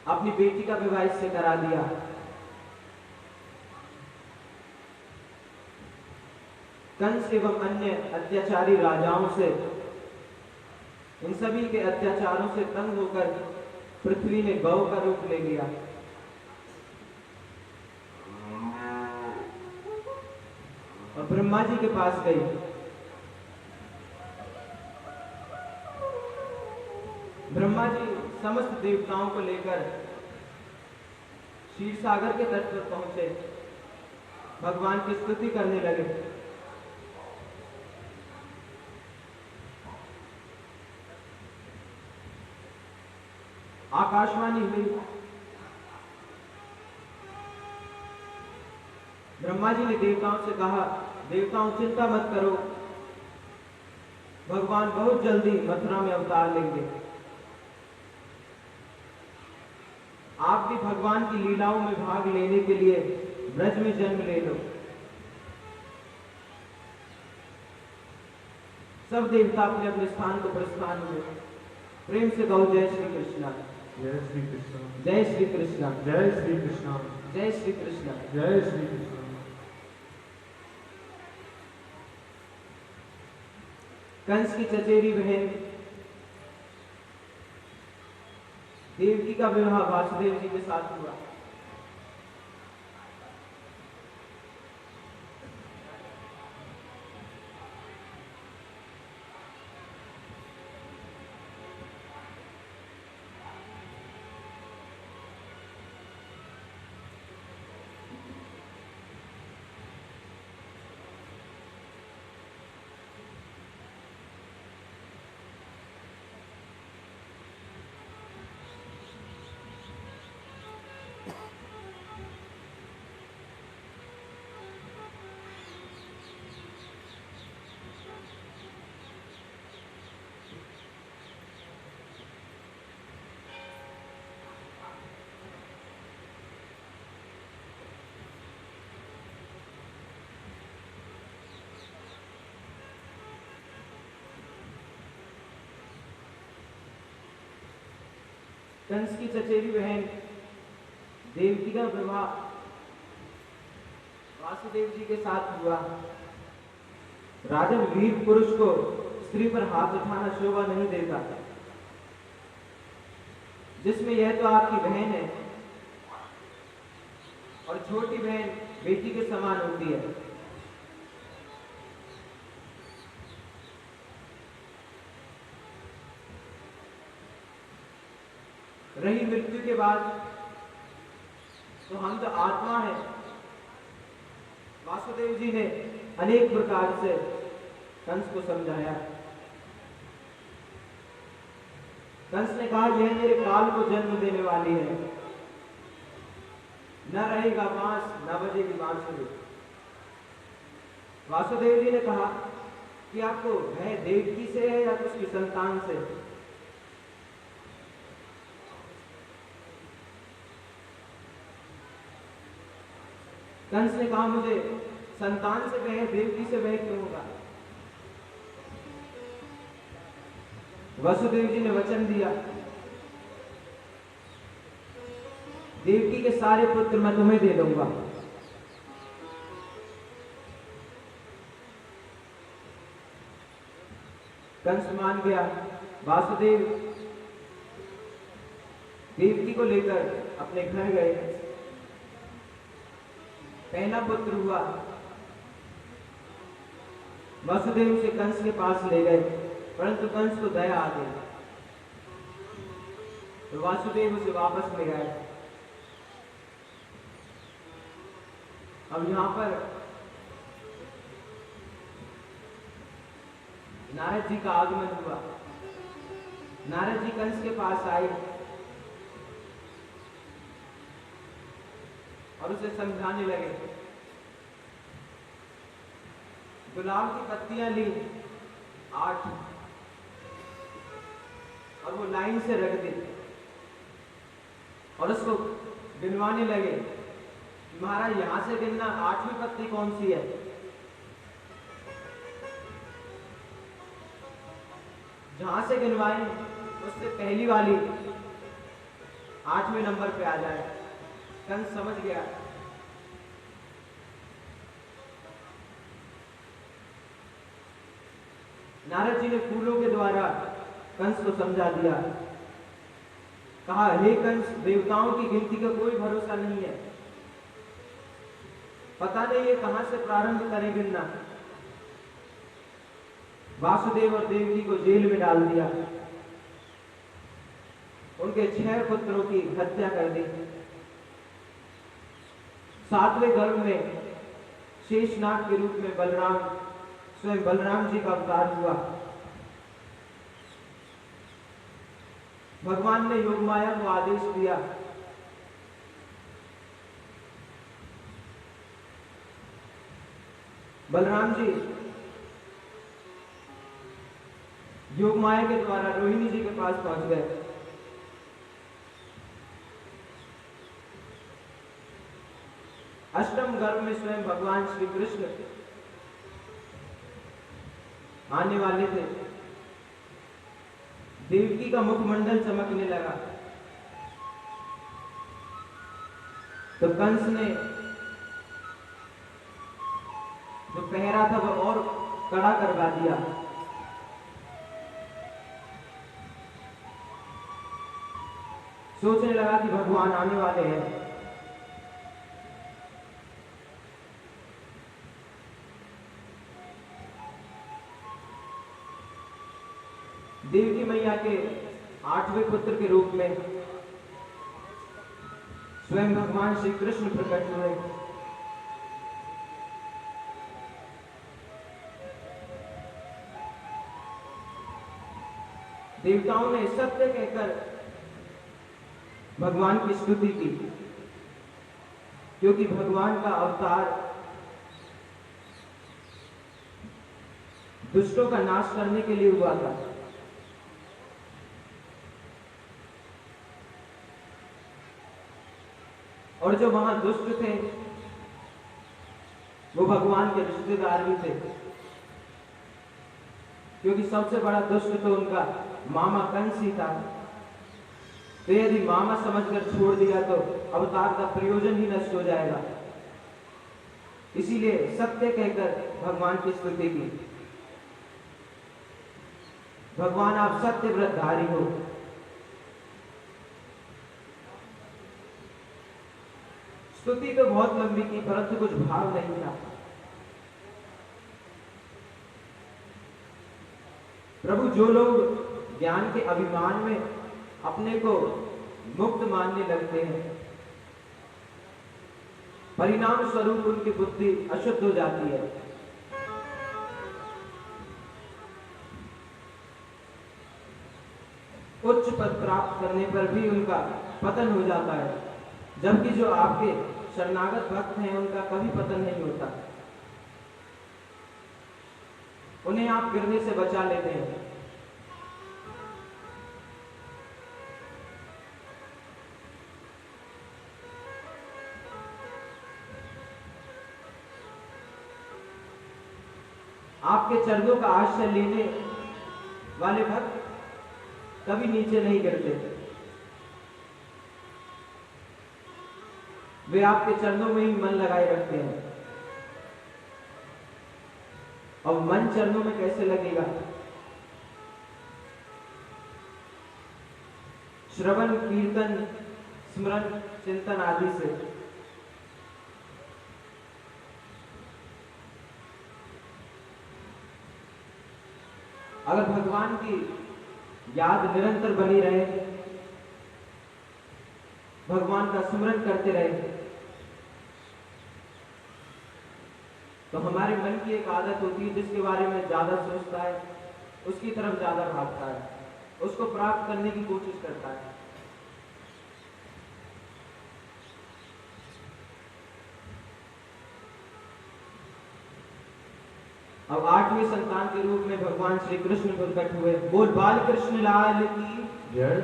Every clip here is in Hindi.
अपनी बेटी का विवाह इससे करा दिया। कंस एवं अन्य अत्याचारी राजाओं से, इन सभी के अत्याचारों से तंग होकर पृथ्वी ने गौ का रूप ले लिया और ब्रह्मा जी के पास गई। ब्रह्मा जी समस्त देवताओं को लेकर क्षीर सागर के तट पर पहुंचे, भगवान की स्तुति करने लगे। आकाशवाणी हुई, ब्रह्मा जी ने देवताओं से कहा, देवताओं चिंता मत करो, भगवान बहुत जल्दी मथुरा में अवतार लेंगे। आप भी भगवान की लीलाओं में भाग लेने के लिए ब्रज में जन्म ले लो। सब देवता अपने अपने स्थान को प्रस्थान हुए। प्रेम से कहो जय श्री कृष्णा, जय श्री कृष्ण, जय श्री कृष्णा, जय श्री कृष्ण, जय श्री कृष्णा, जय श्री कृष्ण। कंस की चचेरी बहन देवकी का विवाह वासुदेव जी के साथ हुआ। कंस की चचेरी बहन देवकी का विवाह वासुदेव जी के साथ हुआ। राजन, वीर पुरुष को स्त्री पर हाथ उठाना शोभा नहीं देता, जिसमें यह तो आपकी बहन है और छोटी बहन बेटी के समान होती है। रही मृत्यु के बाद तो हम तो आत्मा है। वासुदेव जी ने अनेक प्रकार से कंस को समझाया। कंस ने कहा, यह मेरे काल को जन्म देने वाली है, न रहेगा बांस न बजेगी बांसुरी। वासुदेव जी ने कहा कि आपको भय देवकी से है या उसकी संतान से? कंस ने कहा, मुझे संतान से वह, देवकी से वह क्यों होगा? वसुदेव जी ने वचन दिया, देवकी के सारे पुत्र मैं तुम्हें दे दूंगा। कंस मान गया। वासुदेव देवकी को लेकर अपने घर गए। पहला पुत्र हुआ, वसुदेव उसे कंस के पास ले गए, परंतु कंस को दया आ गई तो वासुदेव उसे वापस ले आए। अब यहां पर नारद जी का आगमन हुआ। नारद जी कंस के पास आए और उसे समझाने लगे। गुलाब की पत्तियां ली 8 और वो लाइन से रख दी और उसको गिनवाने लगे। महाराज, यहां से गिनना 8वीं पत्ती कौन सी है? जहां से गिनवाए उससे पहली वाली 8वें नंबर पे आ जाए। कंस समझ गया। नारद जी ने फूलों के द्वारा कंस को समझा दिया। कहा, हे कंस, देवताओं की गिनती का कोई भरोसा नहीं है, पता नहीं ये कहां से प्रारंभ करें गिनना। वासुदेव और देवकी को जेल में डाल दिया, उनके 6 पुत्रों की हत्या कर दी। 7वें गर्भ में शेषनाग के रूप में बलराम, स्वयं बलराम जी का अवतार हुआ। भगवान ने योगमाया को आदेश दिया, बलराम जी योगमाया के द्वारा रोहिणी जी के पास पहुंच गए। अष्टम गर्भ में स्वयं भगवान श्री कृष्ण आने वाले थे। देवकी का मुखमंडल चमकने लगा तो कंस ने जो पहरा था वह और कड़ा करवा दिया। सोचने लगा कि भगवान आने वाले हैं। देवकी मैया के 8वें पुत्र के रूप में स्वयं भगवान श्री कृष्ण प्रकट हुए। देवताओं ने सत्य कहकर भगवान की स्तुति की, क्योंकि भगवान का अवतार दुष्टों का नाश करने के लिए हुआ था। और जो वहां दुष्ट थे वो भगवान के रिश्तेदार भी थे, क्योंकि सबसे बड़ा दुष्ट तो उनका मामा कंस ही था। तो यदि मामा समझकर छोड़ दिया तो अवतार का प्रयोजन ही नष्ट हो जाएगा। इसीलिए सत्य कहकर भगवान की स्तुति की। भगवान आप सत्य व्रतधारी हो। स्तुति तो बहुत लंबी की, परंतु कुछ भाव नहीं था। प्रभु, जो लोग ज्ञान के अभिमान में अपने को मुक्त मानने लगते हैं, परिणाम स्वरूप उनकी बुद्धि अशुद्ध हो जाती है। उच्च पद प्राप्त करने पर भी उनका पतन हो जाता है, जबकि जो आपके शरणागत भक्त हैं उनका कभी पतन नहीं होता। उन्हें आप गिरने से बचा लेते हैं। आपके चरणों का आश्रय लेने वाले भक्त कभी नीचे नहीं गिरते। वे आपके चरणों में ही मन लगाए रखते हैं। और मन चरणों में कैसे लगेगा? श्रवण, कीर्तन, स्मरण, चिंतन आदि से। अगर भगवान की याद निरंतर बनी रहे, भगवान का स्मरण करते रहे, तो हमारे मन की एक आदत होती है, जिसके बारे में ज्यादा सोचता है उसकी तरफ ज्यादा भागता है, उसको प्राप्त करने की कोशिश करता है। अब 8वें संतान के रूप में भगवान श्री कृष्ण प्रकट हुए। बोल बाल कृष्ण लाल की जय।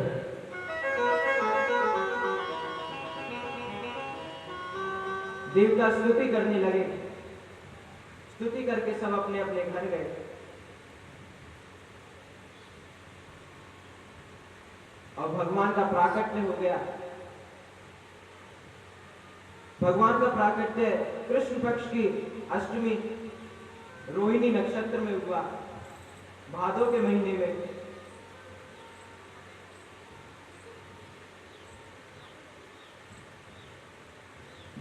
देवता स्तुति करने लगे। स्तुति करके सब अपने अपने घर गए। और भगवान का प्राकट्य हो गया। भगवान का प्राकट्य कृष्ण पक्ष की अष्टमी रोहिणी नक्षत्र में हुआ, भादों के महीने में।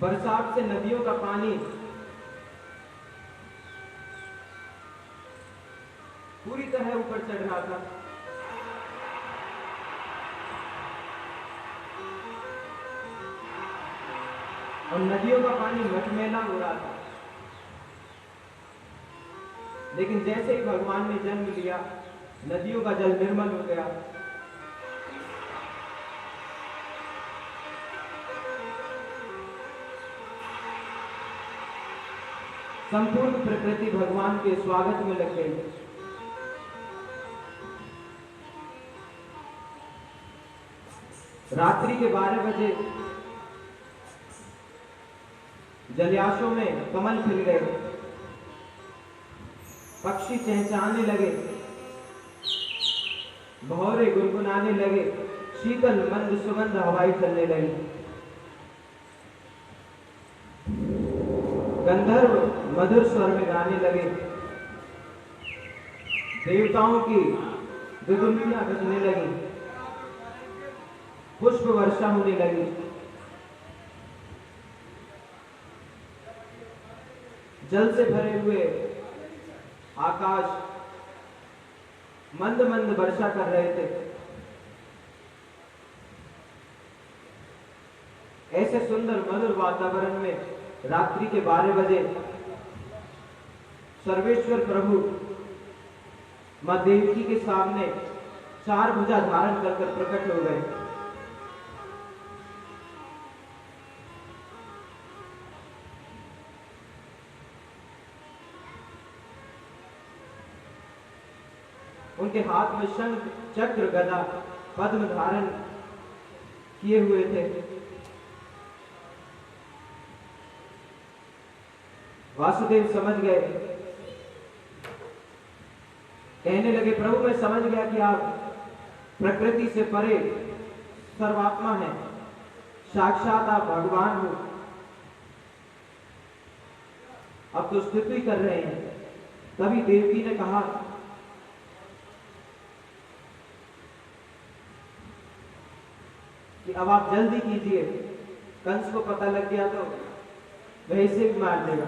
बरसात से नदियों का पानी पूरी तरह ऊपर चढ़ रहा था। और नदियों का पानी मटमैला हो रहा था। लेकिन जैसे ही भगवान ने जन्म लिया, नदियों का जल निर्मल हो गया। संपूर्ण प्रकृति भगवान के स्वागत में लग गई। रात्रि के 12 बजे जलाशयों में कमल खिल गए, पक्षी चहचहाने लगे, भौरे गुनगुनाने लगे, शीतल मंद सुगंध हवाएं चलने लगी। गंधर्व मधुर स्वर में गाने लगे, देवताओं की दुदुम्बियां बजने लगी, पुष्प वर्षा होने लगी। जल से भरे हुए आकाश मंद मंद वर्षा कर रहे थे। ऐसे सुंदर मधुर वातावरण में रात्रि के 12 बजे सर्वेश्वर प्रभु मां देवकी के सामने 4 भुजा धारण कर प्रकट हो गए। उनके हाथ में शंख चक्र गदा पद्म धारण किए हुए थे। वासुदेव समझ गए, कहने लगे, प्रभु मैं समझ गया कि आप प्रकृति से परे सर्वात्मा हैं, साक्षात आप भगवान हो। अब तो स्तुति कर रहे हैं। तभी देवकी ने कहा, कि अब आप जल्दी कीजिए, कंस को पता लग गया तो वह इसे भी मार देगा।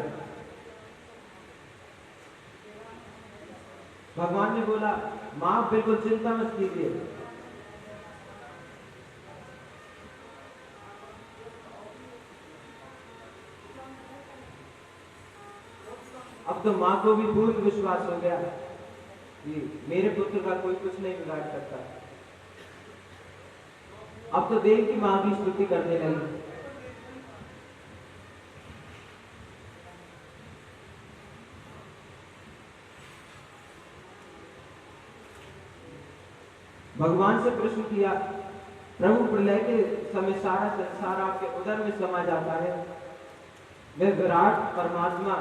भगवान ने बोला, मां आप बिल्कुल चिंता मत कीजिए, अब तो मां को भी पूर्ण विश्वास हो गया कि मेरे पुत्र का कोई कुछ नहीं बिगाड़ सकता। अब तो देव की मां भी स्तुति करने लगी। भगवान से प्रश्न किया, प्रभु प्रलय के समय सारा संसार आपके उदर में समा जाता है, वह विराट परमात्मा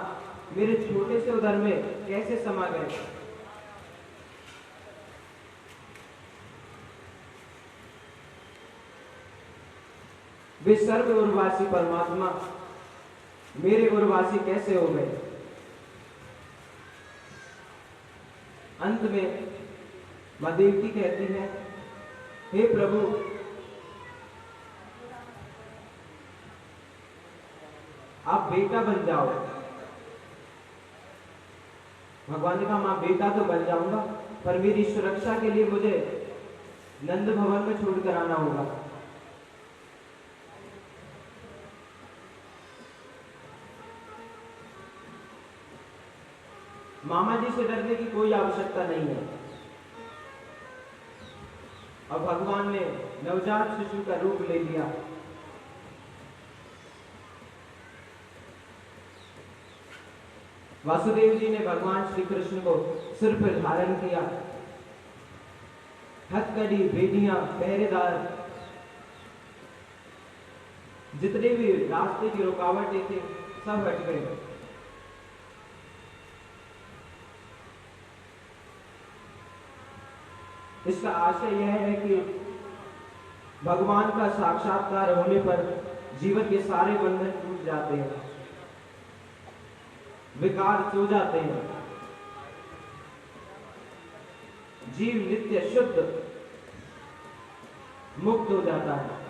मेरे छोटे से उदर में कैसे समा गए? वे सर्व उर्वासी परमात्मा मेरे उर्वासी कैसे हो गए? अंत में मां देवकी कहती है, हे प्रभु, आप बेटा बन जाओ। भगवान ने कहा, मां बेटा तो बन जाऊंगा, पर मेरी सुरक्षा के लिए मुझे नंद भवन में छोड़कर आना होगा। मामा जी से डरने की कोई आवश्यकता नहीं है। अब भगवान ने नवजात शिशु का रूप ले लिया। वासुदेव जी ने भगवान श्री कृष्ण को सिर पर धारण किया। हथकड़ी, बेड़ियां, पहरेदार, जितने भी रास्ते की रुकावटें थी सब हट गए। इसका आशय यह है कि भगवान का साक्षात्कार होने पर जीवन के सारे बंधन टूट जाते हैं, विकार सो जाते हैं, जीव नित्य शुद्ध मुक्त हो जाता है।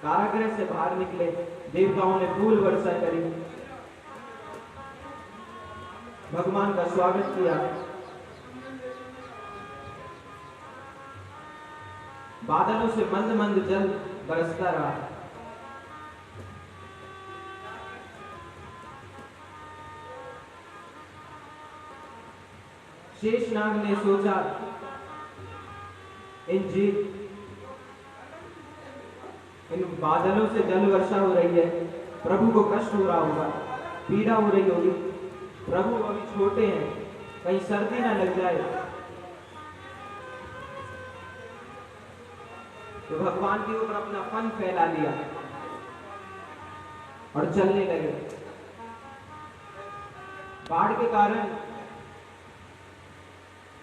कारागृह से बाहर निकले, देवताओं ने फूल वर्षा करी, भगवान का स्वागत किया। बादलों से मंद मंद जल बरसता रहा। शेषनाग ने सोचा इन बादलों से जल वर्षा हो रही है, प्रभु को कष्ट हो रहा होगा, पीड़ा हो रही होगी, प्रभु अभी छोटे हैं, कहीं सर्दी ना लग जाए। तो भगवान के ऊपर अपना फन फैला लिया और चलने लगे। बाढ़ के कारण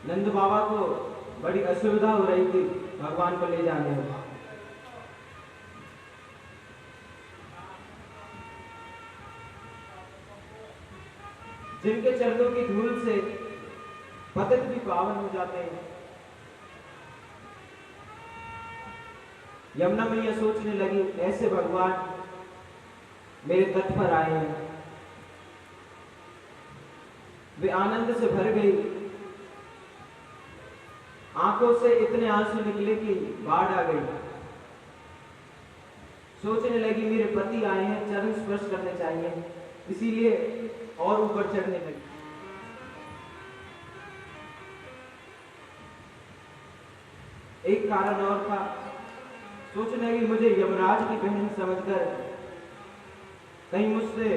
नंद बाबा को बड़ी असुविधा हो रही थी भगवान को ले जाने में। जिनके चरणों की धूल से पतित भी पावन हो जाते हैं। यमुना मैया सोचने लगी, ऐसे भगवान मेरे तट पर आए हैं। वे आनंद से भर गई, आंखों से इतने आंसू निकले कि बाढ़ आ गई। सोचने लगी, मेरे पति आए हैं, चरण स्पर्श करने चाहिए, इसीलिए और ऊपर चढ़ने लगी। एक कारण और था, सोचने लगी मुझे यमराज की बहन समझकर कहीं मुझसे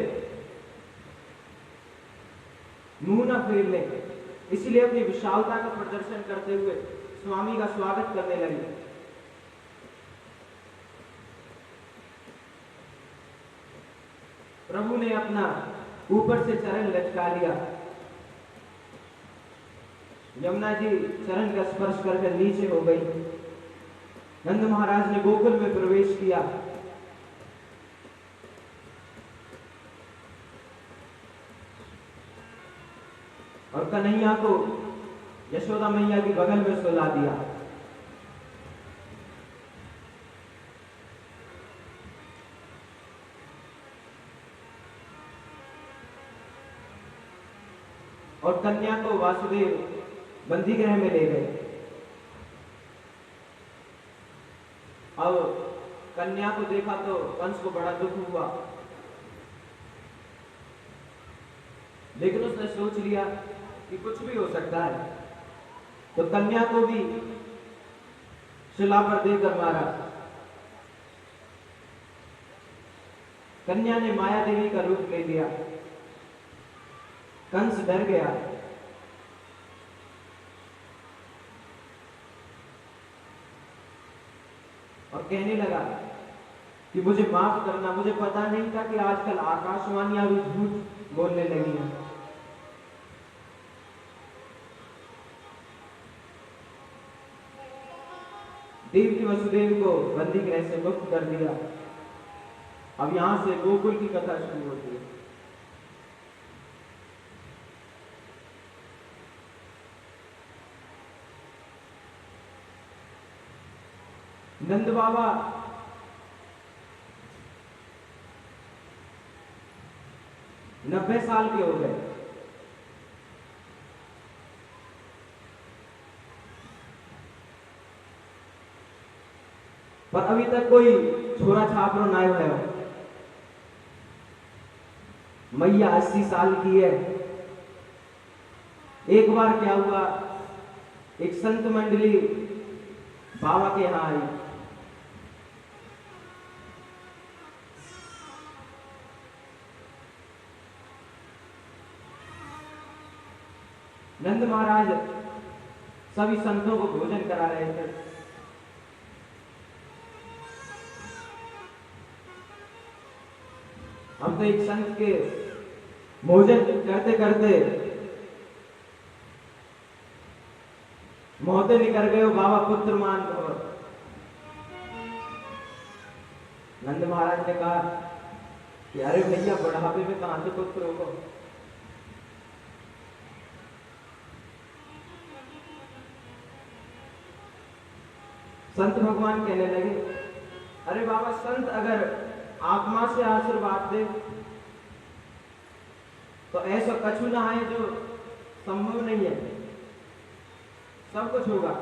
मुंह न फेर ले, इसीलिए अपनी विशालता का प्रदर्शन करते हुए स्वामी का स्वागत करने लगी। प्रभु ने अपना ऊपर से चरण लटका लिया। यमुना जी चरण का स्पर्श करके नीचे हो गई। नंद महाराज ने गोकुल में प्रवेश किया। और कन्हैया को यशोदा मैया के बगल में सुला दिया। और कन्या को वासुदेव बंदी गृह में ले गए। अब कन्या को देखा तो कंस को बड़ा दुख हुआ, लेकिन उसने सोच लिया कि कुछ भी हो सकता है, तो कन्या को भी शिला पर देकर मारा। कन्या ने माया देवी का रूप ले लिया। कंस डर गया। और कहने लगा कि मुझे माफ करना, मुझे पता नहीं था कि आजकल आकाशवाणियां भी झूठ बोलने लगी हैं। देवकी वसुदेव को बंदी गृह से मुक्त कर दिया। अब यहां से गोकुल की कथा शुरू होती है। नंद बाबा नब्बे साल के हो गए। पर अभी तक कोई छोरा छापरो ना है। मैया 80 साल की है। एक बार क्या हुआ, एक संत मंडली बाबा के यहां आई। नंद महाराज सभी संतों को भोजन करा रहे थे। हम तो एक संत के भोजन करते करते मोहते निकल गए, बाबा पुत्र मान भव। नंद महाराज ने कहा कि अरे भैया, बुढ़ापे में कहां से पुत्र होगा। संत भगवान कहने लगे, अरे बाबा, संत अगर आत्मा से आशीर्वाद दे तो ऐसा कछु ना है जो संभव नहीं है, सब कुछ होगा।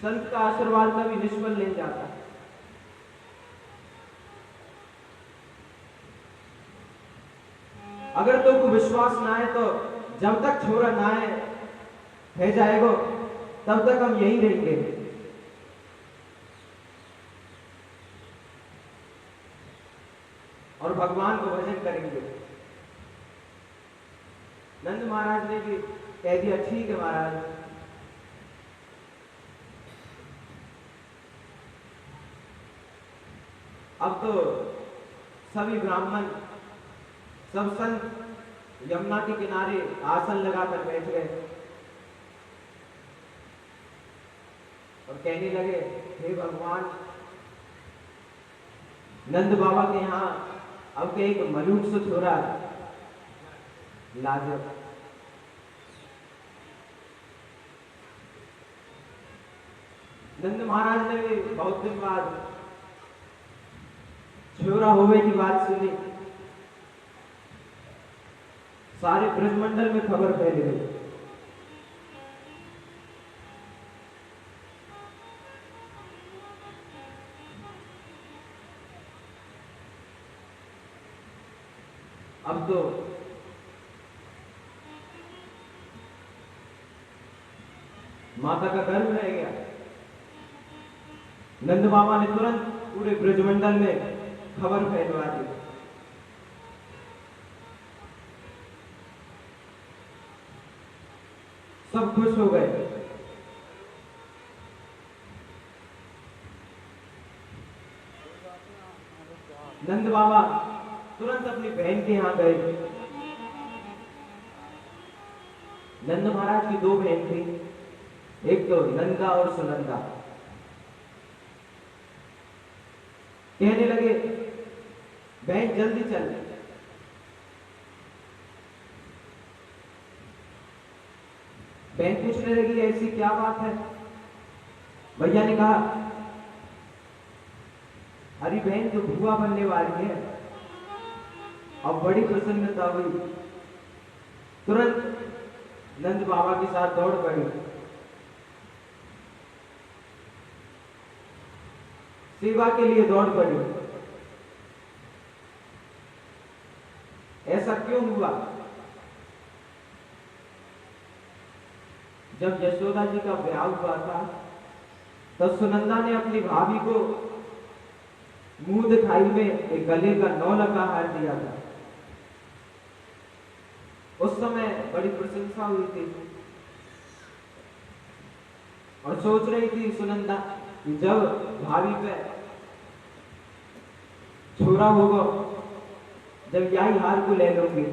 संत का आशीर्वाद कभी निष्फल नहीं जाता। अगर तो को विश्वास ना है तो जब तक छोरा ना है जाएगा तब तक हम यहीं रहेंगे। और भगवान को भजन करेंगे। नंद महाराज ने भी कह दिया, ठीक है महाराज। अब तो सभी ब्राह्मण, सब संत यमुना के किनारे आसन लगाकर बैठ गए और कहने लगे, हे भगवान, नंद बाबा के यहाँ अब के एक मलूक से छोरा लाजो। नंद महाराज ने भी बहुत दिन बाद छोरा होवे की बात सुनी। सारे ब्रजमंडल में खबर फैल गई। अब तो माता का गर्व रह गया। नंद बाबा ने तुरंत पूरे ब्रजमंडल में खबर फैलवा दी। सब खुश हो गए। नंद बाबा तुरंत अपनी बहन के यहां गए। नंद महाराज की दो बहन थी, एक तो नंदा और सुनंदा। कहने लगे, बहन जल्दी चल। बहन पूछने लगी, ऐसी क्या बात है। भैया ने कहा, अरे बहन तो बुआ बनने वाली है। अब बड़ी प्रसन्नता हुई। तुरंत नंद बाबा के साथ दौड़ पड़ी। सेवा के लिए दौड़ पड़ी। ऐसा क्यों हुआ? जब यशोदा जी का ब्याह हुआ था तब सुनंदा ने अपनी भाभी को मुंह दिखाई में एक गले का 9 लका हार दिया था। उस समय बड़ी प्रशंसा हुई थी और सोच रही थी सुनंदा कि जब भाभी पे छोरा होगा, जब यही हार को ले लूंगी।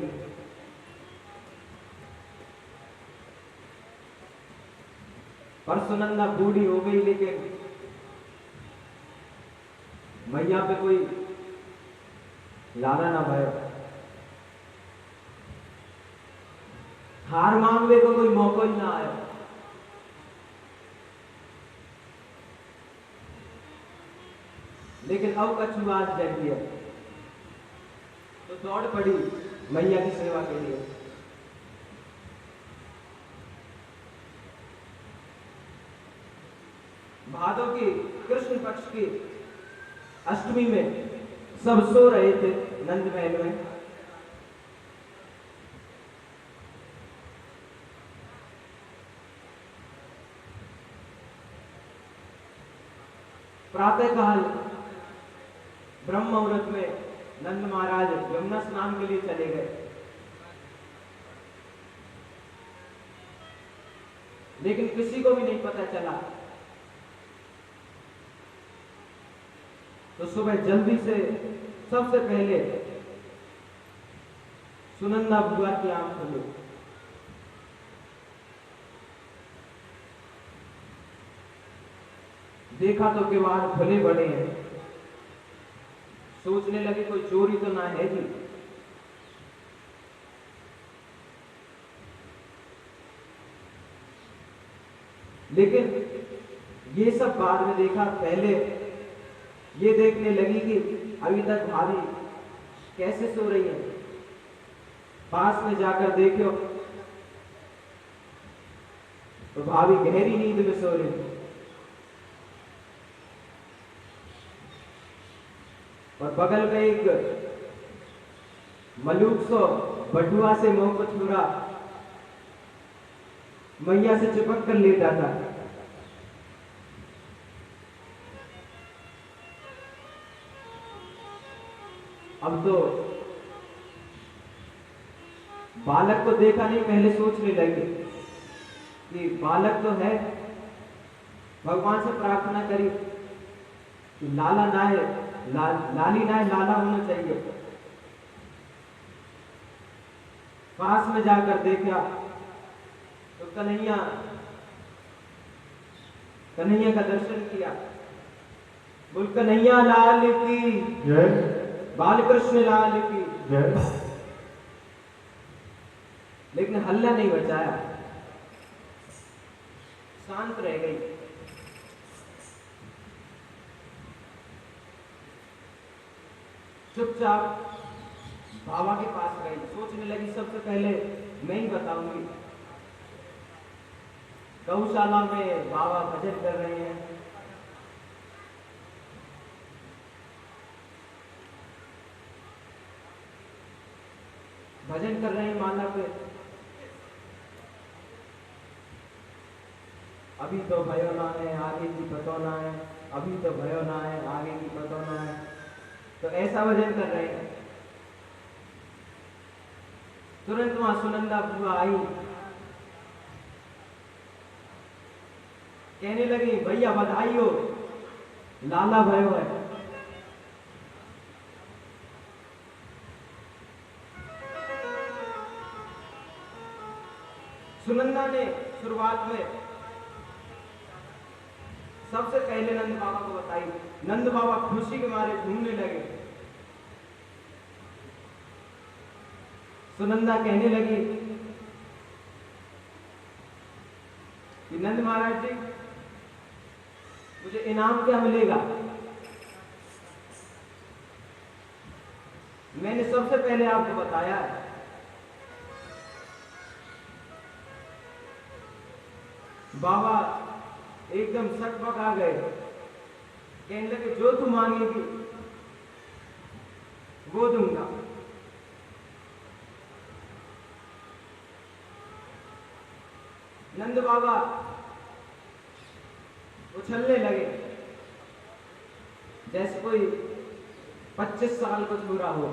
पर सुनंदा बूढ़ी हो गई, लेकिन मैया पे कोई लाना ना भयो। हार मांगने को कोई मौका ही ना आया। लेकिन अब कछुआस जग गया तो दौड़ पड़ी मैया की सेवा के लिए। भादों की कृष्ण पक्ष की अष्टमी में सब सो रहे थे नंद महल में। प्रातः काल ब्रह्म मुहूर्त में नंद महाराज यमुना स्नान के लिए चले गए। लेकिन किसी को भी नहीं पता चला। तो सुबह जल्दी से सबसे पहले सुनंदा बुआ की आंख खुली। देखा तो किवाड़ खुले पड़े हैं। सोचने लगे कोई चोरी तो ना है जी। लेकिन ये सब बाद में देखा, पहले ये देखने लगी कि अभी तक भाभी कैसे सो रही है। पास में जाकर देखो तो भाभी गहरी नींद में सो रही है और बगल में एक मलूक सो बटुआ से मुंह को छुरा मैया से चिपक कर लेटा था। अब तो बालक को देखा नहीं, पहले सोचने लगे कि बालक तो है, भगवान से प्रार्थना करी कि लाला ना है, लाली ना है, लाला होना चाहिए। पास में जाकर देखा तो कन्हैया का दर्शन किया। बोल कन्हैया लाल की जय। बाल कृष्ण लाल की जय। लेकिन हल्ला नहीं बचाया, शांत रह गई। चुपचाप बाबा के पास गई, सोचने लगी सबसे पहले मैं ही बताऊंगी। गौशाला में बाबा भजन कर रहे हैं। भजन कर रहे हैं माला पे। अभी तो भयो ना है, आगे की पतो ना है, अभी तो भयो ना है, आगे की पतो ना है। तो ऐसा भजन कर रहे हैं। तुरंत वहां सुनंदा बुआ आई, कहने लगी भैया बधाई हो, लाला भयो है। सुनंदा ने शुरुआत में सबसे पहले नंद बाबा को बताई। नंद बाबा खुशी के मारे झूमने लगे। सुनंदा कहने लगी कि नंद महाराज जी मुझे इनाम क्या मिलेगा। मैंने सबसे पहले आपको बताया है। बाबा एकदम सकपक आ गए, कहने लगे जो तू मांगेगी वो दूंगा। नंद बाबा उछलने लगे जैसे कोई 25 साल को छूरा हो।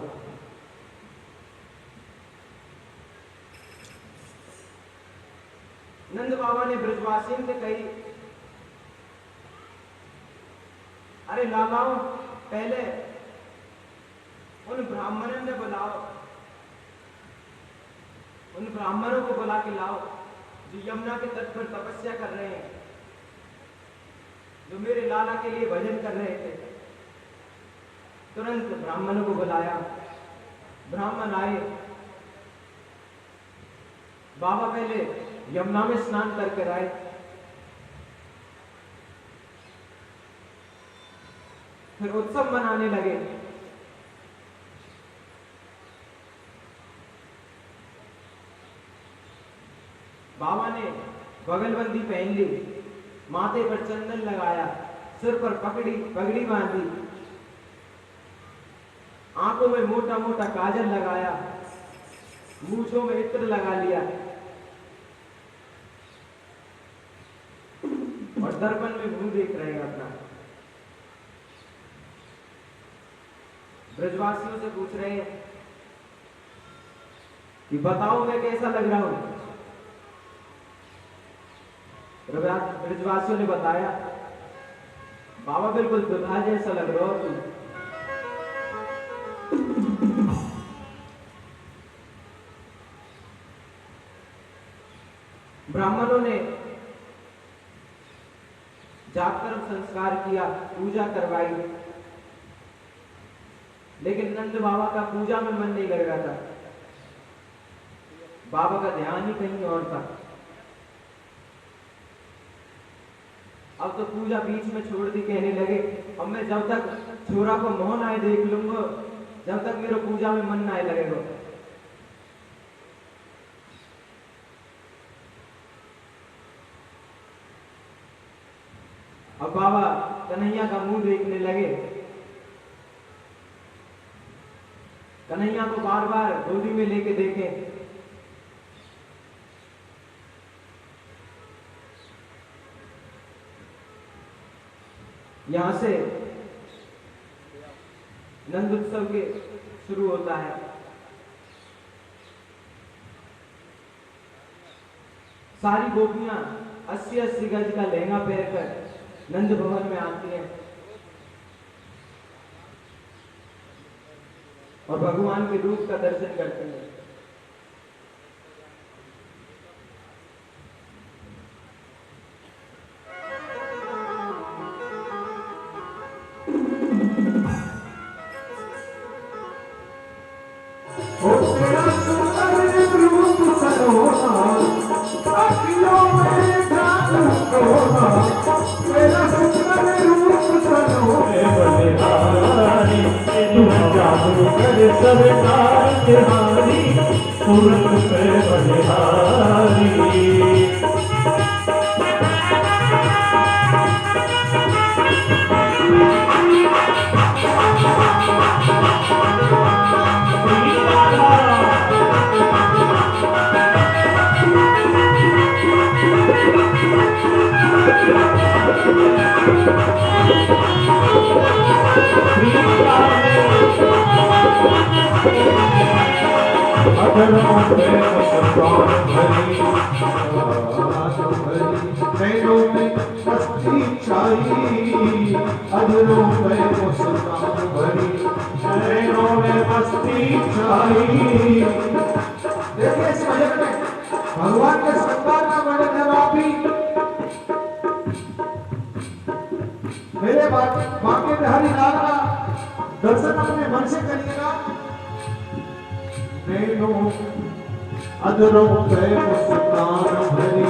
नंद बाबा ने ब्रजवासियों से कही, अरे लालाओं पहले उन ब्राह्मणों ने बुलाओ, उन ब्राह्मणों को बुला के लाओ जो यमुना के तट पर तपस्या कर रहे हैं, जो मेरे लाला के लिए भजन कर रहे थे। तुरंत ब्राह्मणों को बुलाया, ब्राह्मण आए। बाबा पहले यमुना में स्नान करके आए, फिर उत्सव मनाने लगे। बाबा ने बगलबंदी पहन ली, माथे पर चंदन लगाया, सिर पर पगड़ी बांधी, आंखों में मोटा मोटा काजल लगाया, मूछों में इत्र लगा लिया और दर्पण में मुंह देख रहे हैं अपना। ब्रजवासियों से पूछ रहे हैं कि बताओ मैं कैसा लग रहा हूं। ब्रजवासियों ने बताया, बाबा बिल्कुल दुल्हा जैसा लग रहा हो तुम। ब्राह्मणों ने जाकर संस्कार किया, पूजा करवाई, लेकिन नंद बाबा का पूजा में मन नहीं लग रहा था। बाबा का ध्यान ही कहीं और था। अब तो पूजा बीच में छोड़ दी, कहने लगे अब मैं जब तक छोरा को मोहन आए देख लूंगा, जब तक मेरे पूजा में मन ना लगेगा। अब बाबा कन्हैया का मुंह देखने लगे। कन्हैया को बार बार गोदी में लेके देखे। यहां से नंद उत्सव के शुरू होता है। सारी गोपियां 80-80 गज का लहंगा पहनकर नंद भवन में आती हैं और भगवान के रूप का दर्शन करती हैं। सूरत पे बलिहारी अधरों पे मुस्कान भरी, नैनों में मस्ती छाई। अधरों पे मुस्कान भरी, नैनों में मस्ती छाई। देखिए इस भजन में भगवान के संतान का वर्णन है। अभी मेरे बांके बिहारी लाल का दर्शन अपने मन से करिएगा। नैनों अधरों पे मुस्कान भरी,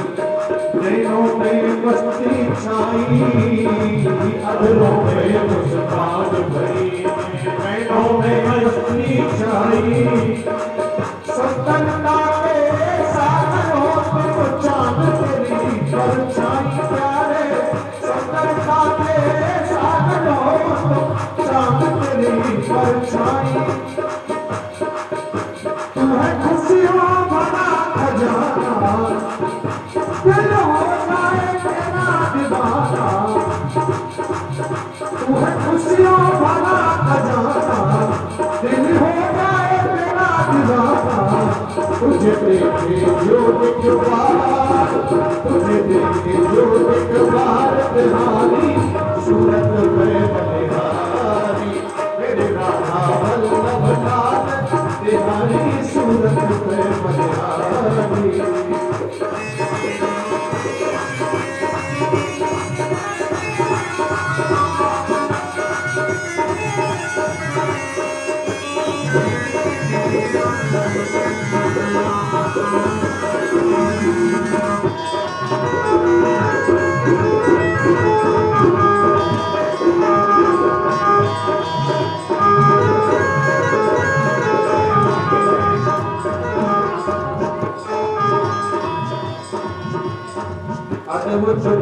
नैनों में मस्ती छाई। अधरों पे मुस्कान भरी, नैनों में मस्ती छाई। संतनता के सागर हो तुम चांद तेरी परछाई प्यारे। संतनता के सागर हो तुम चांद तेरी परछाई। तुम्हें खुशियों भरा खजाना, दिल हो जाए तेरा दीवाना। तुम्हें खुशियों भरा खजाना, दिल हो जाए तेरा दीवाना। तुझे देखे जो एक बार, तुझे देखे जो एक बार बिहारी। सूरत पे बलिहारी, मेरे राधा वल्लभ लाल बिहारी। सूरत पे बलिहारी।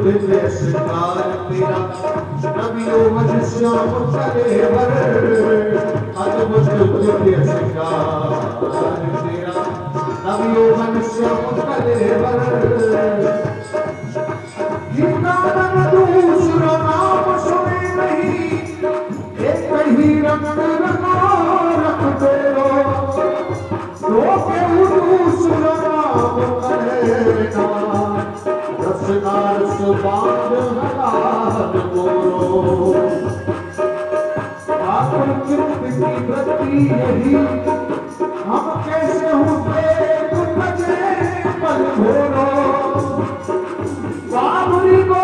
दिव्य श्रृंगार तेरा, नबियों मज श्याम कलेवर। अद्भुत दिव्य श्रृंगार तेरा, नबियों मज श्याम कलेवर। गीतानंद दूसरा नाम सुने नहीं, एक ही रंग रंगो रख दो। लोके दूसरा नाम कलेना, रसनार सुबाद हलाल बोलो। ठाकुर चित्त की वृत्ति यही, हम कैसे होते बजे पल भोरो। बाबरी को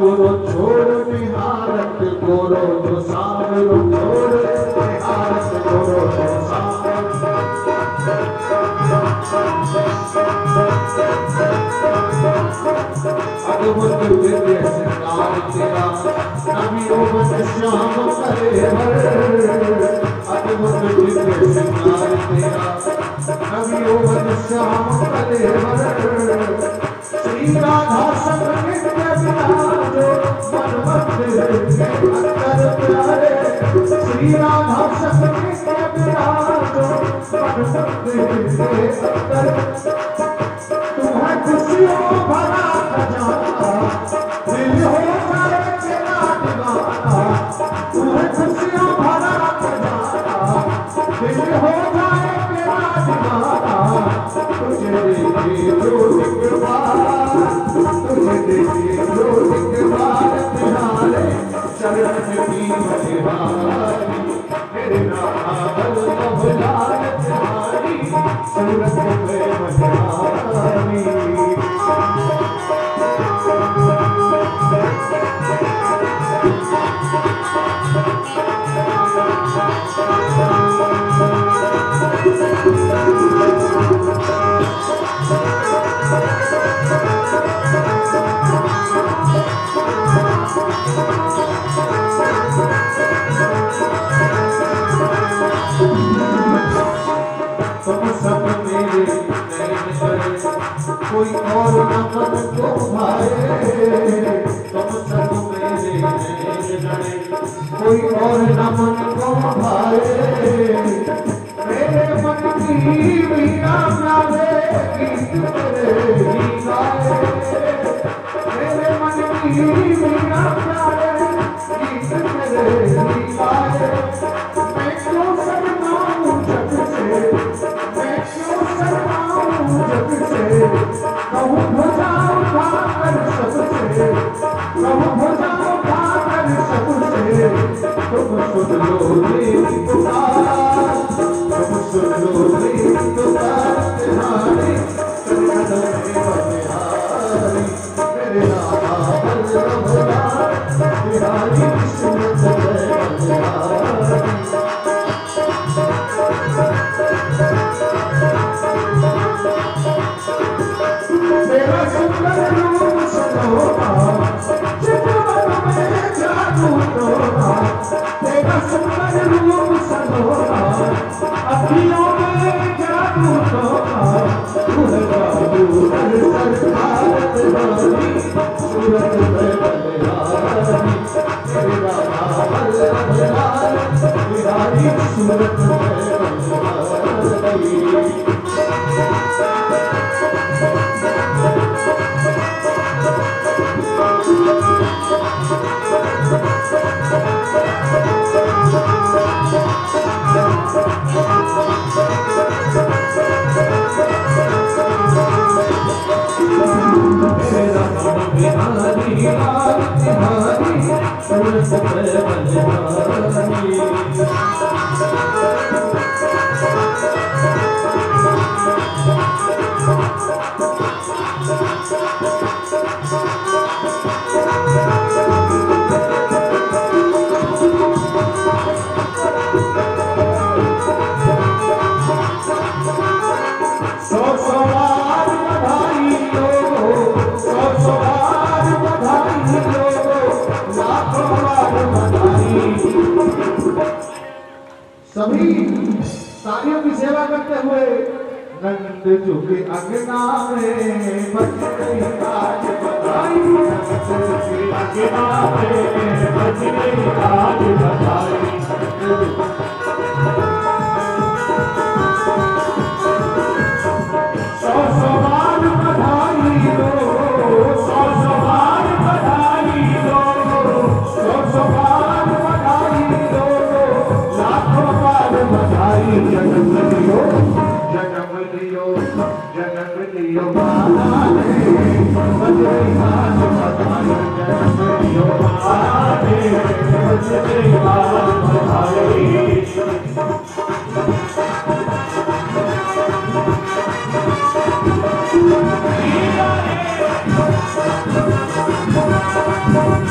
सावरो छोड़ निहारत गोरो जो सावरो छोड़ निहारत गोरो जो सावरो अद्भुत दिव्य श्रृंगार तेरा नबियों में श्याम करे हर अद्भुत दिव्य श्रृंगार तेरा नबियों में श्याम करे हर श्री राधा संग नित्य विराजो मन मंदिर के अंदर प्यारे श्री राधा संग नित्य विराजो मन मंदिर के अंदर तुम्हें खुशियों भरा खजाना दिल हो जाए तेरा दीवाना तुम्हें खुशियों भरा खजाना दिल हो जाए तेरा दीवाना तुझे देखे जो दिखबार तुझे देखे जो दिखबार तुम्हारे चरण की बलिहारी मेरे राधा वल्लभ लाल तुम्हारी सूरत में बलिहारी तुम सब मेरे नैन करे कोई और न मन को भाए तुम सब मेरे नैन करे कोई और न मन को भाए मेरे मन की वीणा प्यारे गीत तेरे ही गाए मेरे मन की वीणा प्यारे गीत तेरे ही गाए मैं क्यों शर्माऊं जग से मैं क्यों शर्माऊं जग से कहूँ भुजा उठा कर सबसे कहूँ भुजा उठा कर सबसे तुम सुन लो मेरी पुकार तुम सुन लो मेरी पुकार तुम्हारे चरणों में बलिहारी मेरे राधा वल्लभ लाल बिहारी सूरत में बलिहारी तेरा सुंदर रूप सलोना चितवन में जादू टोना तेरा सुंदर रूप सलोना अखियों में जादू टोना तू है जादू सरकार तुम्हारी सूरत में बलिहारी मेरे राधा वल्लभ लाल बिहारी सूरत में बलिहारी बिहारी लाल बिहारी सूरत में बलिहारी सभी सारियों की सेवा करते हुए नंद जो के अंगना में बज गई आज बधाई नंद जो के अंगना में बज गई आज बधाई सौ सौ बार बधाई दो सौ सौ बार बधाई दो सौ सौ बार बधाई दो लाखों बार बधाई जन्म लियो जन्म लियो जन्म लियो माला ने बज गई आज बधाई जन्म लियो माला ने बज गई आज बधाई Thank you.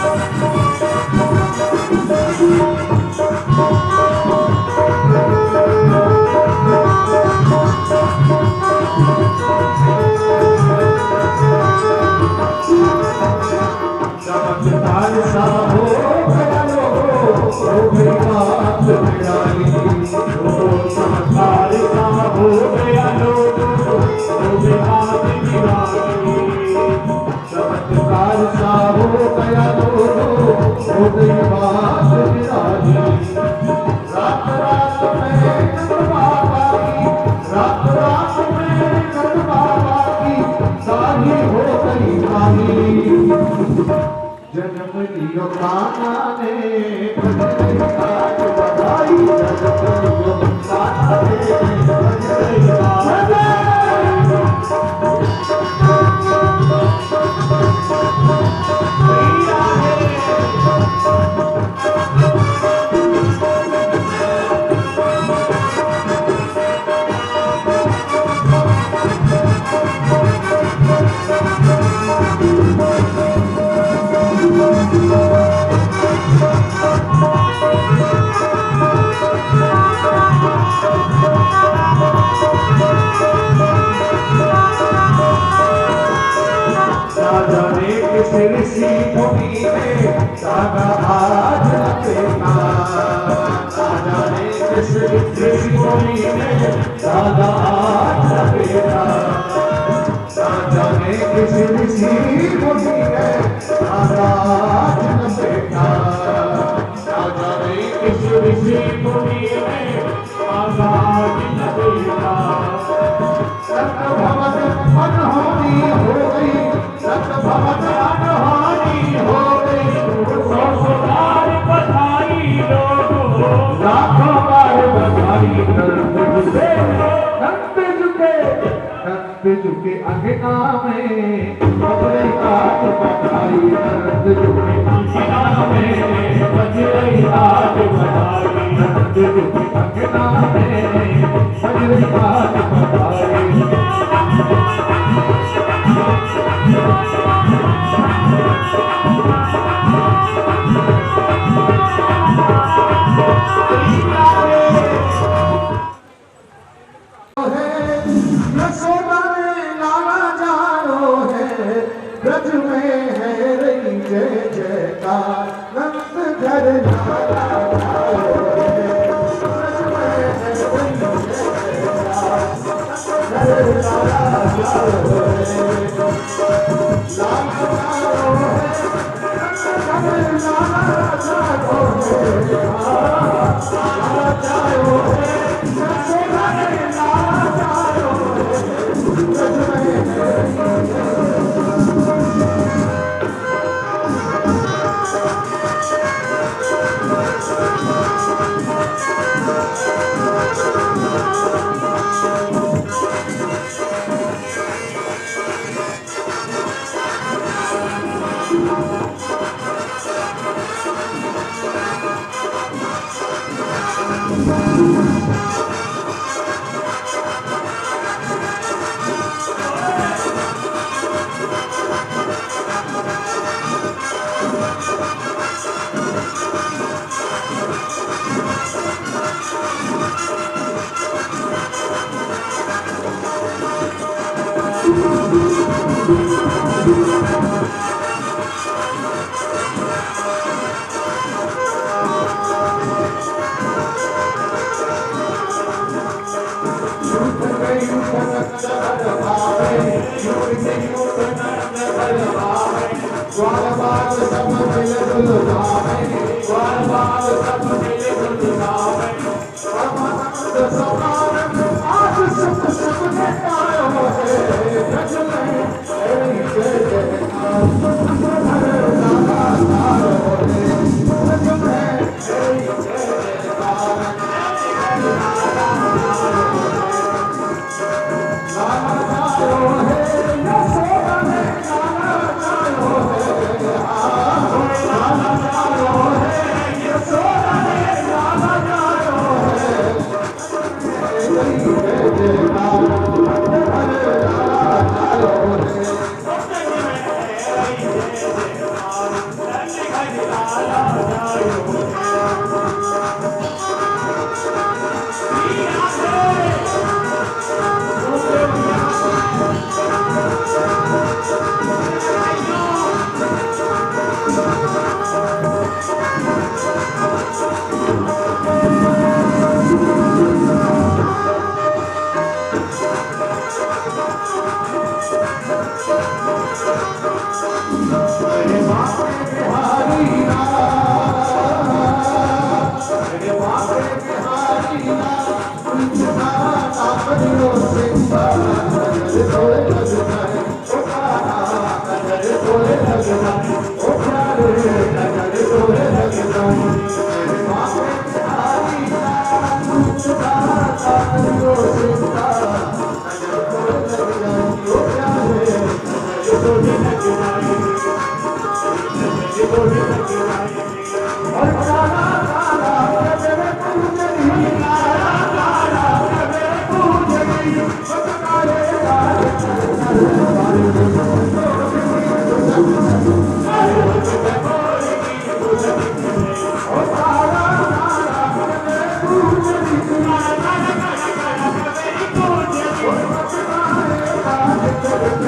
यो कान्हा ने बजरंगी घाट बधाई यो कान्हा ने बजरंगी घाट ऋषि मुनि ने दादा आज लपेटा जाने किस ऋषि मुनि ने दादा आज लपेटा जाने किस ऋषि मुनि ने दादा आज लपेटा जाने किस ऋषि मुनि ने दादा आज लपेटा रक्त भवन अनहोनी हो गई रक्त भवन अनहोनी हो गई सौ सौ बार बधाई लोगों लाखों बार बधाई कंप झुके अंगना में बजरंगी घाट बधाई कंप झुके अंगना में बजरंगी घाट बधाई कंप झुके अंगना में बजरंगी घाट बधाई यशोदा ने लाला जानो है ब्रज में है रही जय जयकार नंद घर लाला जानो है ब्रज में है रही जय जयकार घर लाला जानो है लाला जानो है नंद घर लाला जानो है लाला जानो है यशोदा ने लाला जानो Oh, Oh,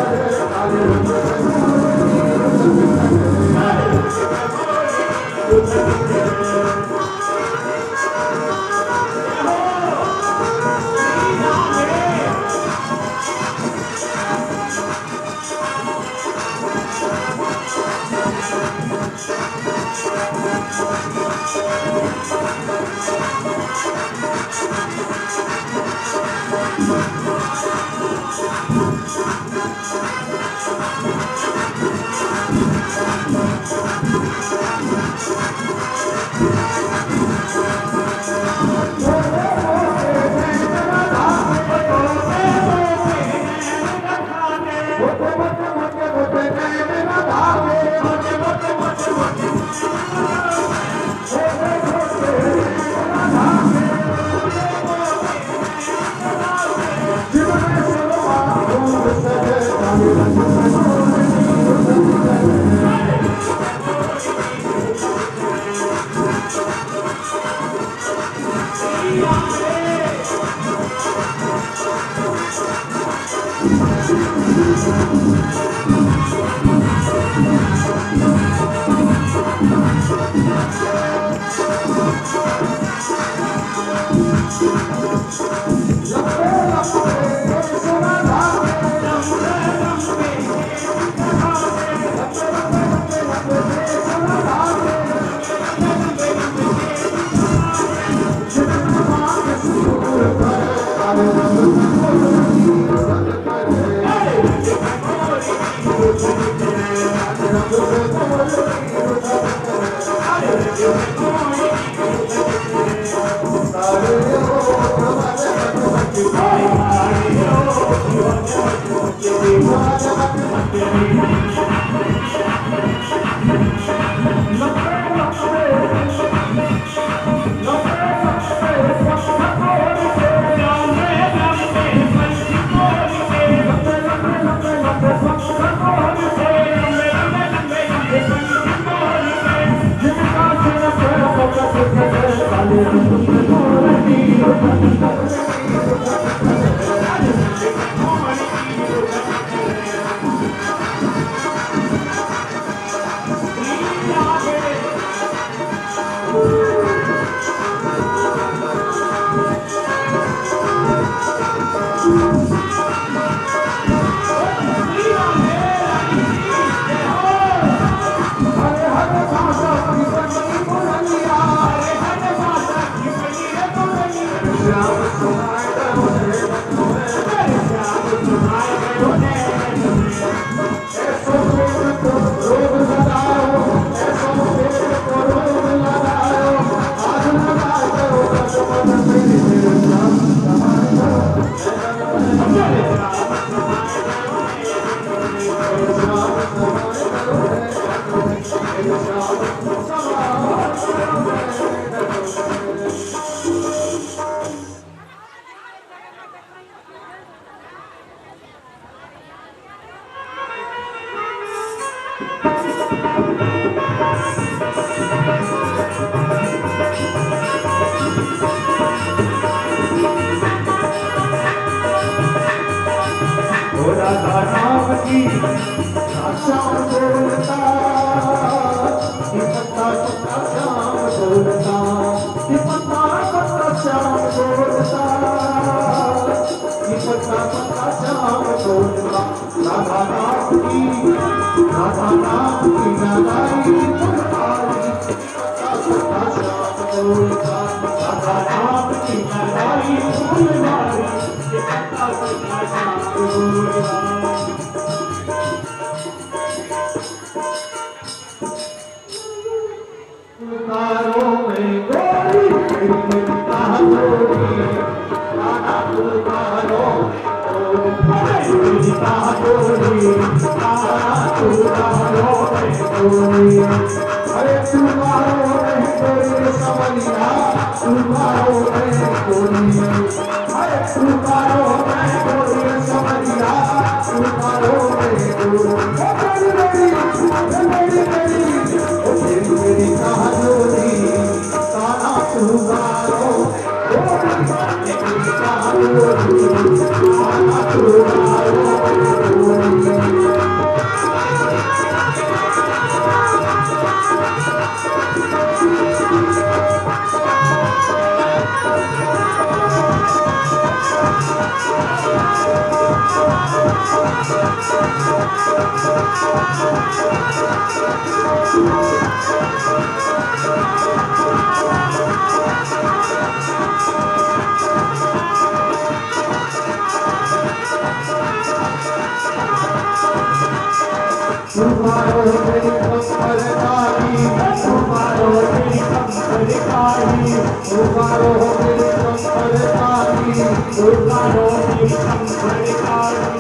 तुम्हारो तेरी कंबर कारी, तुम्हारो तेरी कंबर कारी, तुम्हारो तेरी कंबर कारी, तुम्हारो तेरी कंबर कारी।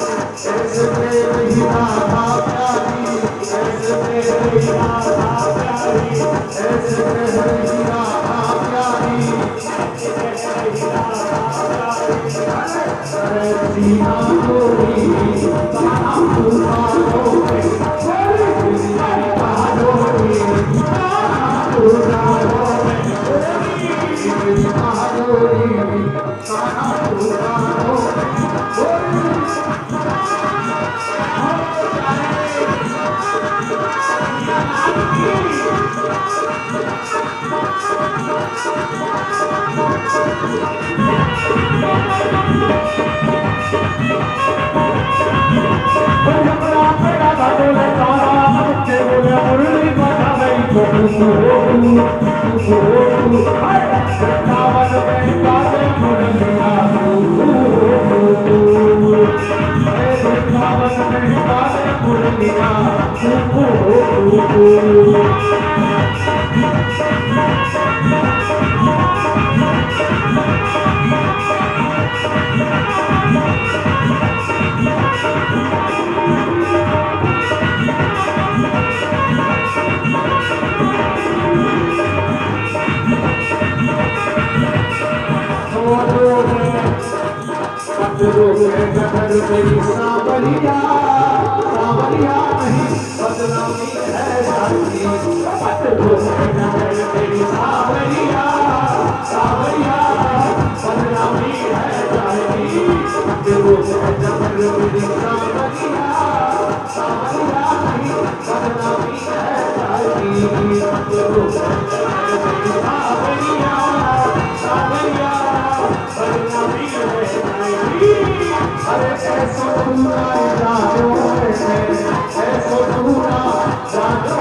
ऐसे तेरी राधा प्यारी, ऐसे तेरी राधा प्यारी, ऐसे तेरी राधा प्यारी, ऐसे तेरी राधा प्यारी। अरे सीना गोरी ताना तुम्हारो तेरी सावरिया सावरिया नहीं बदनामी है जाती, तेरी सावरिया सावरिया बदनामी है जाती। तेरी सावरिया सावरिया नहीं बदनामी है जाती, तेरी सावरिया सावरिया बदनामी है जाती। अरे ऐसो पूरा जानो ऐसो पूरा जानो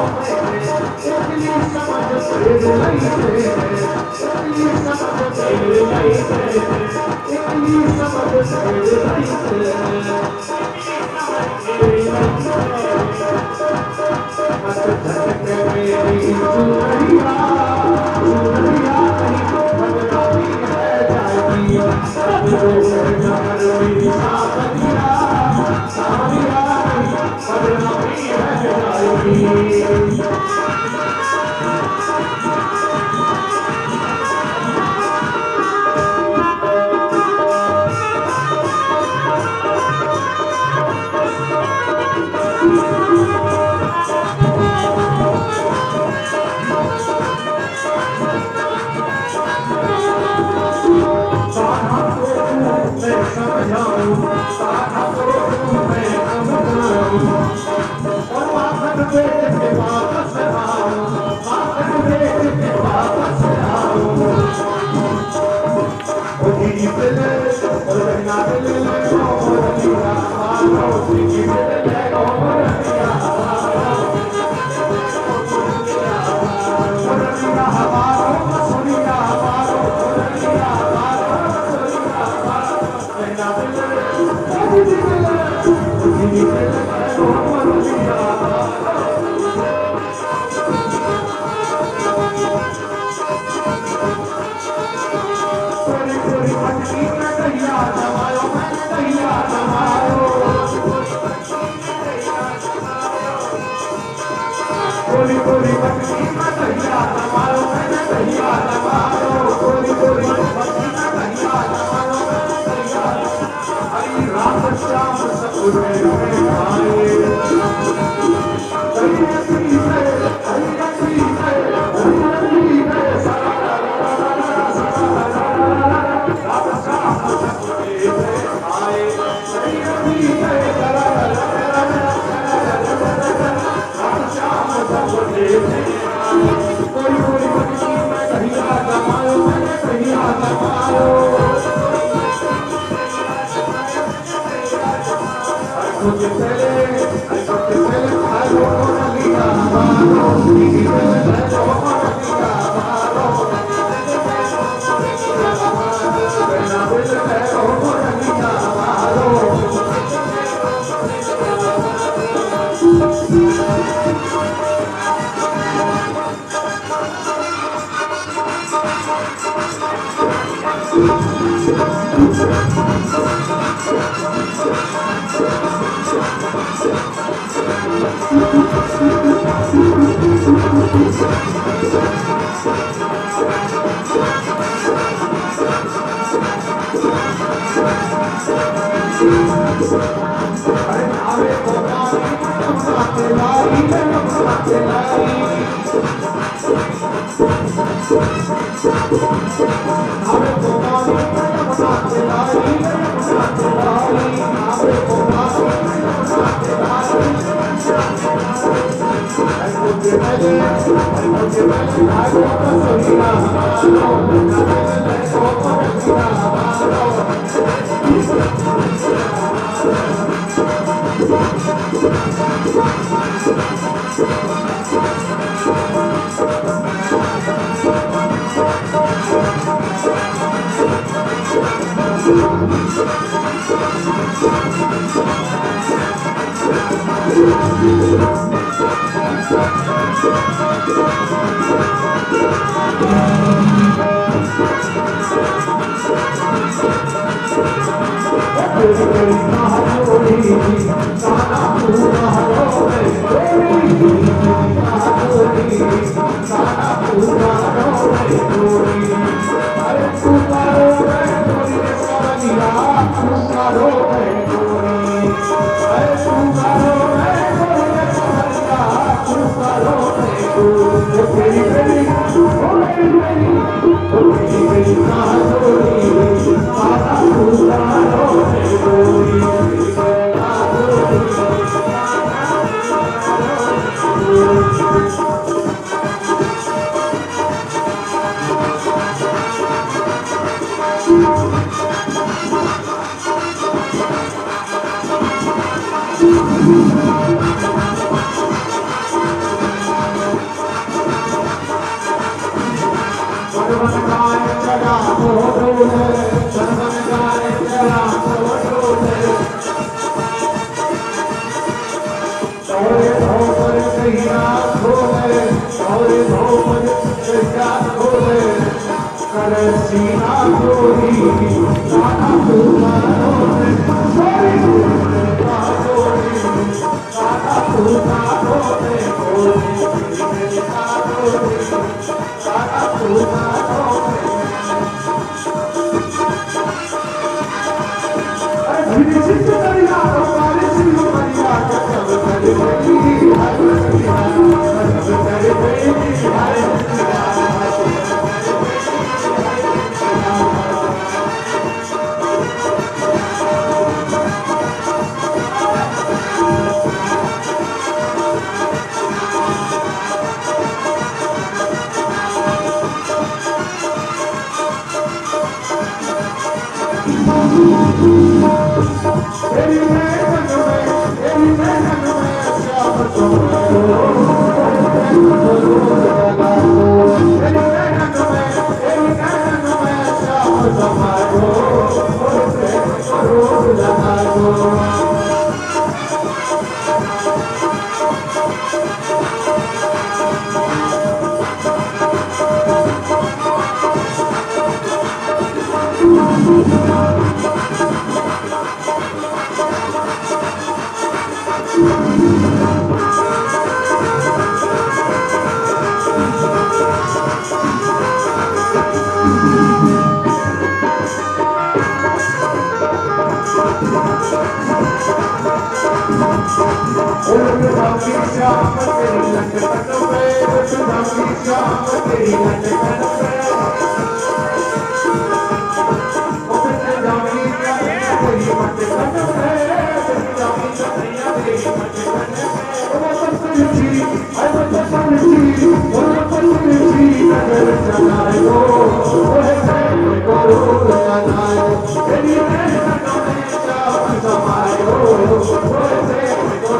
इतनी समझ फिर नहीं इतनी समझ फिर नहीं इतनी समझ फिर नहीं मत झटके मेरी चुनरिया चुनरिया नहीं बदनामी है जाएगी। मेरी सावरिया सावरिया बदनामी है जाएगी। मुझे Oh,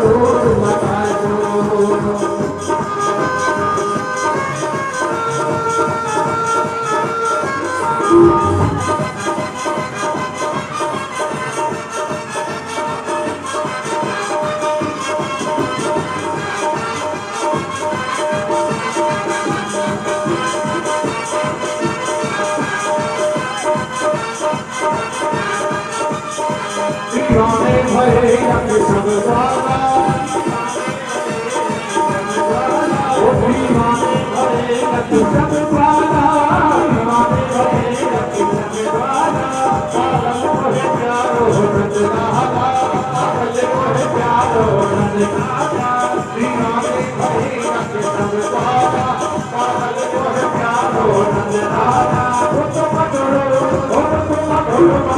भरे रख सब द्वारा ओ दीवाने भरे रख सब द्वारा दीवाने भरे रख सब द्वारा पागल मोहे प्यारो नंदलाला पागल मोहे प्यारो नंदलाला दीवाने भरे रख सब द्वारा पागल मोहे प्यारो नंदलाला ओ तो मधुरो मधुरो मधुरो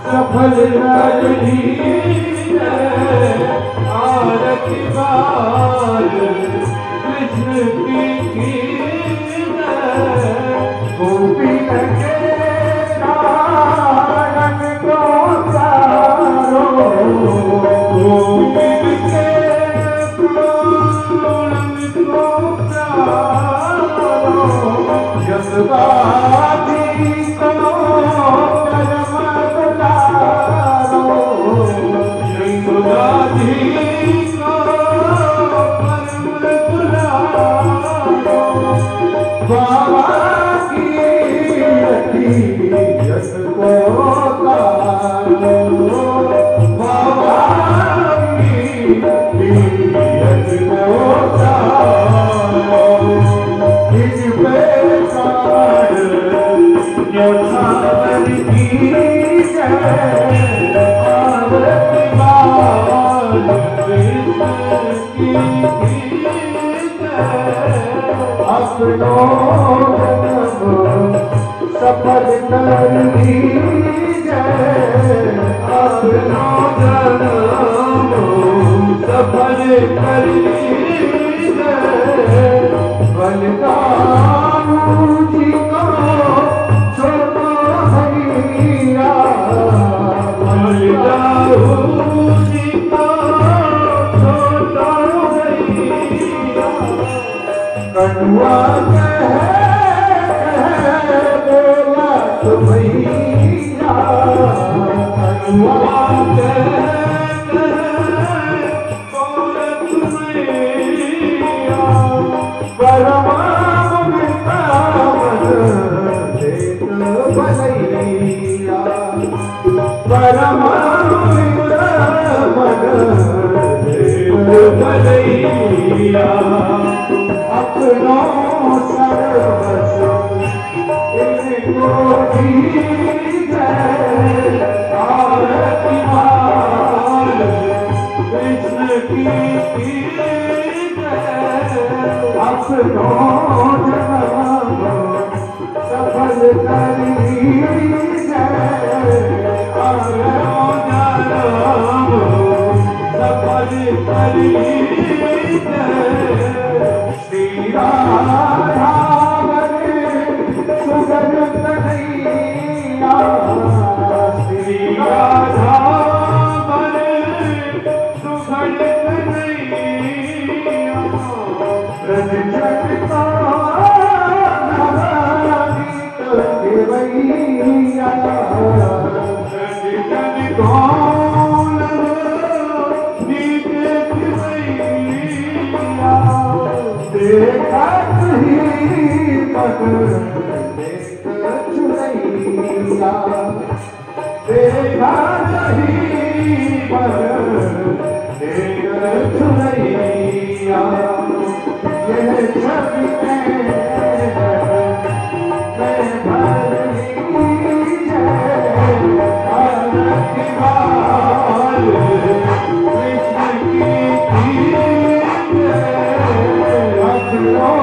सफल आरती बाल कृष्ण की गोपी के कारण को तारो गोपी के कारण को तारो यशवादी को सफल कर दीजिए अपना जन्म सफल कर दीजिए बलिदान जी को छोड़ो भैया बलिदान जी को छोड़ो भैया कटुआ अपनो सर्वस्व इनको दीजिए आरती माल कृष्ण की कीजिए अपनो जन्म देखा नहीं पर एक सुनैया ये छवि मैं भर ली है आनंद की बाल कृष्ण की अपनों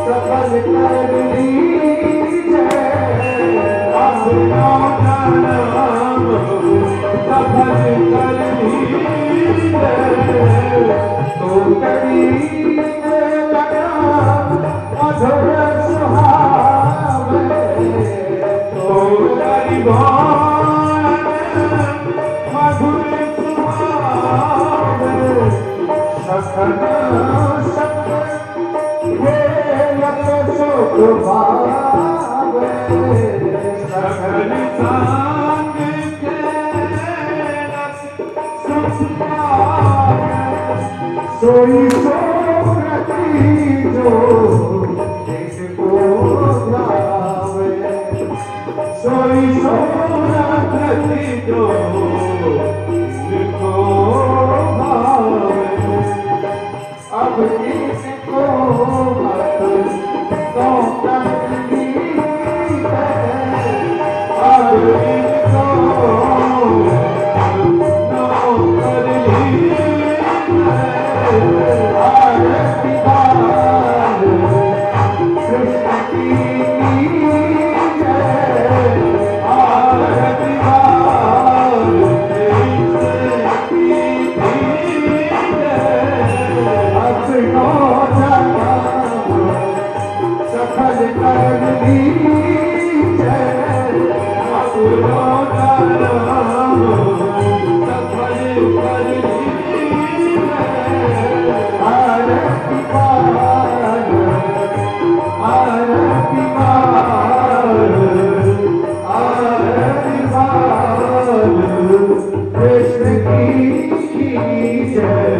सफल कर लीजिए अपनों नाम सफल कर लीजिए तो करीब लगा मधुर सुहावने तो करीब मधुर सुहावने सखन सखन संग सोई सोरती जो जिसको भावे सोई सोरती जो जिसको भावे अब किसको मत तो करनी है अब किसको नो करनी आरती बाल कृष्ण की जय आरती बाल कृष्ण की अपनों सफल कर लीजिए अपनों नाम सफल कर लीजिए आरती बाल आरती बाल आरती बाल कृष्ण की जय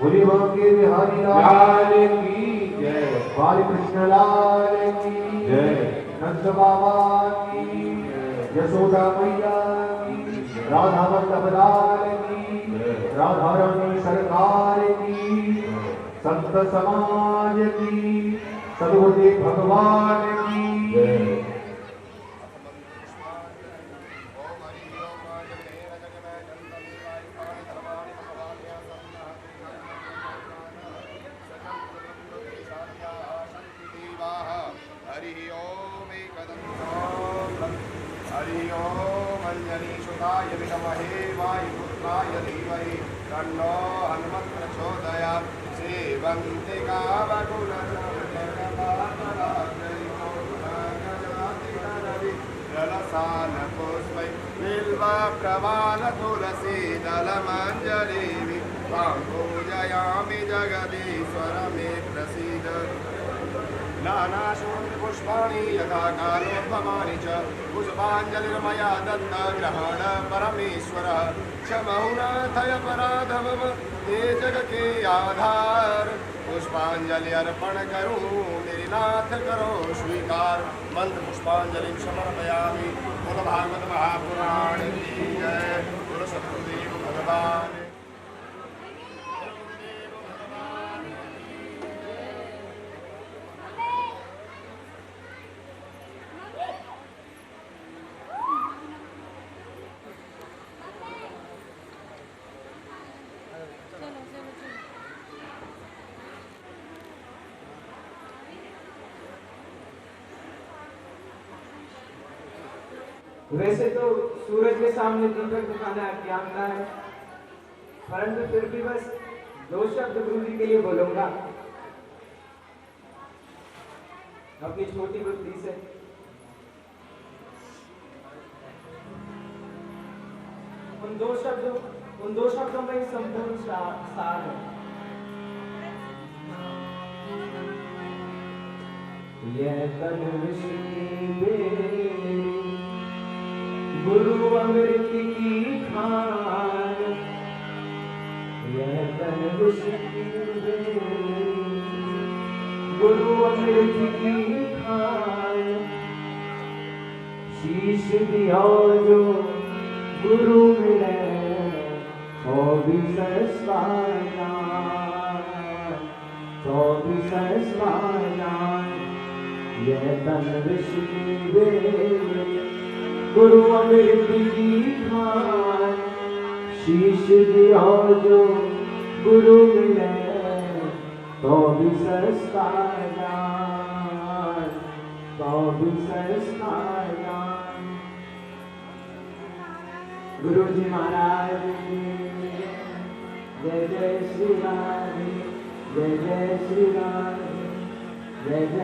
बोलिए बांके बिहारी लाल की जय बाल कृष्ण लाल की जय नंद बाबा की यशोदा मैया की राधा वल्लभ लाल की राधा रानी सरकार की संत समाज की सदगुरुदेव भगवान की जय हरि ओम अंजनी सुताय विद्महे वायुपुत्राय धीमहि तन्नो हनुमत् प्रचोदयात् सेवन्ति कामकुलसान् पुष्पै बिल्वा प्रवाल तुलसी दलमञ्जरीः त्वां पूजयामि जगदीश्वर मे प्रसीद नानाशून्य पुष्पाणि यथा कालोद्भवानि च पुष्पाञ्जलिर्मया दत्त ग्रहण परमेश्वरः क्षमहुनाथय पराधम ते जग के आधार पुष्पांजलि अर्पण करूं मेरे नाथ करो स्वीकार मंत्र पुष्पांजलि समर्पयामि बोलो भागवत महापुराण की जय बोलो सतगुरुदेव भगवान वैसे तो सूरज के सामने दीपक दिखाना अज्ञानता है, परंतु फिर भी बस दो शब्द गुरु जी के लिए बोलूंगा अपनी छोटी बुद्धि से। उन दो शब्दों में ही संपूर्ण सार है। यह तन विष की बेरी गुरु अमृत की खान, यह तन विष की बेरी गुरु अमृत की खान। शीश दिया जो गुरु मिले तो भी संस्कार, तो भी संस्कार। यह तन ऋषि वेद गुरु अमृत की खान। शीश दिया जो गुरु मिले तो भी संस्कार, तो भी संस्कार। गुरु जी महाराज की जय जय श्री राधे, जय जय श्री राधे, जय जय